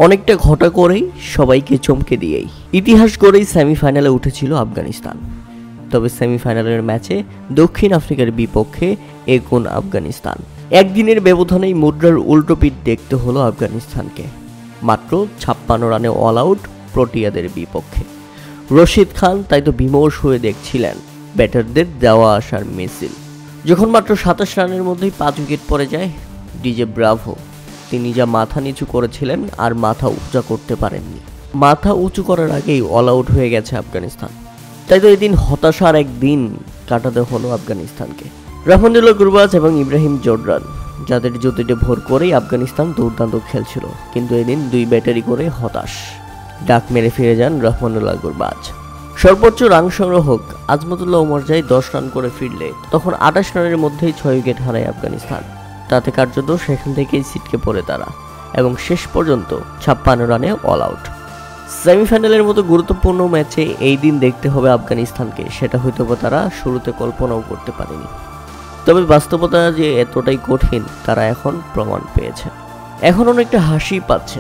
অনেকটা ঘটা করেই সবাইকে চমকে দিয়েই ইতিহাস গড়েই সেমিফাইনালে উঠেছিল আফগানিস্তান। তবে সেমিফাইনালের ম্যাচে দক্ষিণ আফ্রিকার বিপক্ষে এগোন আফগানিস্তান। একদিনের ব্যবধানেই মুদ্রার উল্টো পিঠ দেখতে হলো আফগানিস্তানকে। মাত্র 56 রানে অল আউট প্রোটিয়াদের বিপক্ষে। রশিদ খান তাই তো বিমর্ষ হয়ে দেখছিলেন ব্যাটারদের দেওয়া আসার মিছিল। যখন মাত্র 27 রানের মধ্যেই 5 উইকেট পড়ে যায়, ডিজে ব্রাভো তিনি যা মাথা নিচু করেছিলেন আর মাথা উঁচা করতে পারেননি। মাথা উঁচু করার আগেই অল আউট হয়ে গেছে আফগানিস্তান। তাই তো এদিন হতাশার একদিন কাটাতে হলো আফগানিস্তানকে। রাহমানুল্লাহ গুরবাজ এবং ইব্রাহিম জর্ডান যাদের জ্যোতিতে ভোর করেই আফগানিস্তান দুর্দান্ত খেলছিল, কিন্তু এদিন 2 ব্যাটারি করে হতাশ। ডাক মেরে ফিরে যান রাহমানুল্লাহ গুরবাজ। সর্বোচ্চ রান সংগ্রাহক আজমতুল্লাহ ওমর জাই 10 রান করে ফিরলে তখন 28 রানের মধ্যেই 6 উইকেট হারায় আফগানিস্তান। তাতে কার্যত সেখান থেকেই ছিটকে পড়ে তারা এবং শেষ পর্যন্ত 56 রানে অল আউট। সেমিফাইনালের মতো গুরুত্বপূর্ণ ম্যাচে এই দিন দেখতে হবে আফগানিস্তানকে, সেটা হয়তো তারা শুরুতে কল্পনাও করতে পারেনি। তবে বাস্তবতা যে এতটাই কঠিন তারা এখন প্রমাণ পেয়েছে। এখন অনেকটা হাসি পাচ্ছে,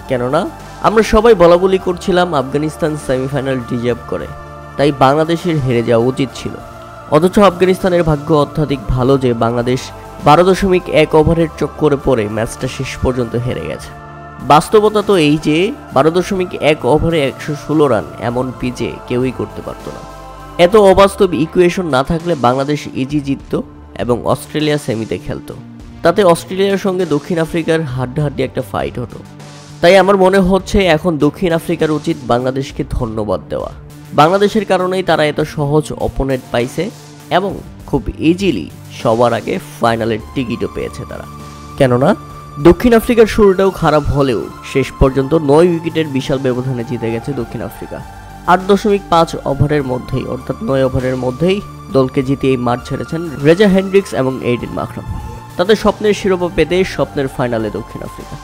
কেননা আমরা সবাই বলাবলি করছিলাম আফগানিস্তান সেমিফাইনাল ডিজার্ভ করে, তাই বাংলাদেশের হেরে যাওয়া উচিত ছিল। অথচ আফগানিস্তানের ভাগ্য অত্যাধিক ভালো যে বাংলাদেশ 12.1 ওভারের চক্করে পড়ে ম্যাচটা শেষ পর্যন্ত হেরে গেছে। বাস্তবতা তো এই যে 12.1 ওভারে 116 রান এমন পিচে কেউই করতে পারত না। এত অবাস্তব ইকুয়েশন না থাকলে বাংলাদেশ ইজি জিতত এবং অস্ট্রেলিয়া সেমিতে খেলতো। তাতে অস্ট্রেলিয়ার সঙ্গে দক্ষিণ আফ্রিকার হাড্ডাহাড্ডি একটা ফাইট হতো। তাই আমার মনে হচ্ছে এখন দক্ষিণ আফ্রিকার উচিত বাংলাদেশকে ধন্যবাদ দেওয়া। বাংলাদেশের কারণেই তারা এত সহজ অপোনেন্ট পাইছে এবং খুব ইজিলি সবার আগে ফাইনালের টিকিটও পেয়েছে তারা। কেননা দক্ষিণ আফ্রিকার শুরুটাও খারাপ হলেও শেষ পর্যন্ত 9 উইকেটের বিশাল ব্যবধানে জিতে গেছে দক্ষিণ আফ্রিকা। 8.5 ওভারের মধ্যেই, অর্থাৎ 9 ওভারের মধ্যেই দলকে জিতিয়ে মাঠ ছেড়েছেন রেজা হেন্ড্রিক্স এবং এইডেন মাকরাম। তাদের স্বপ্নের শিরোপা পেতে স্বপ্নের ফাইনালে দক্ষিণ আফ্রিকা।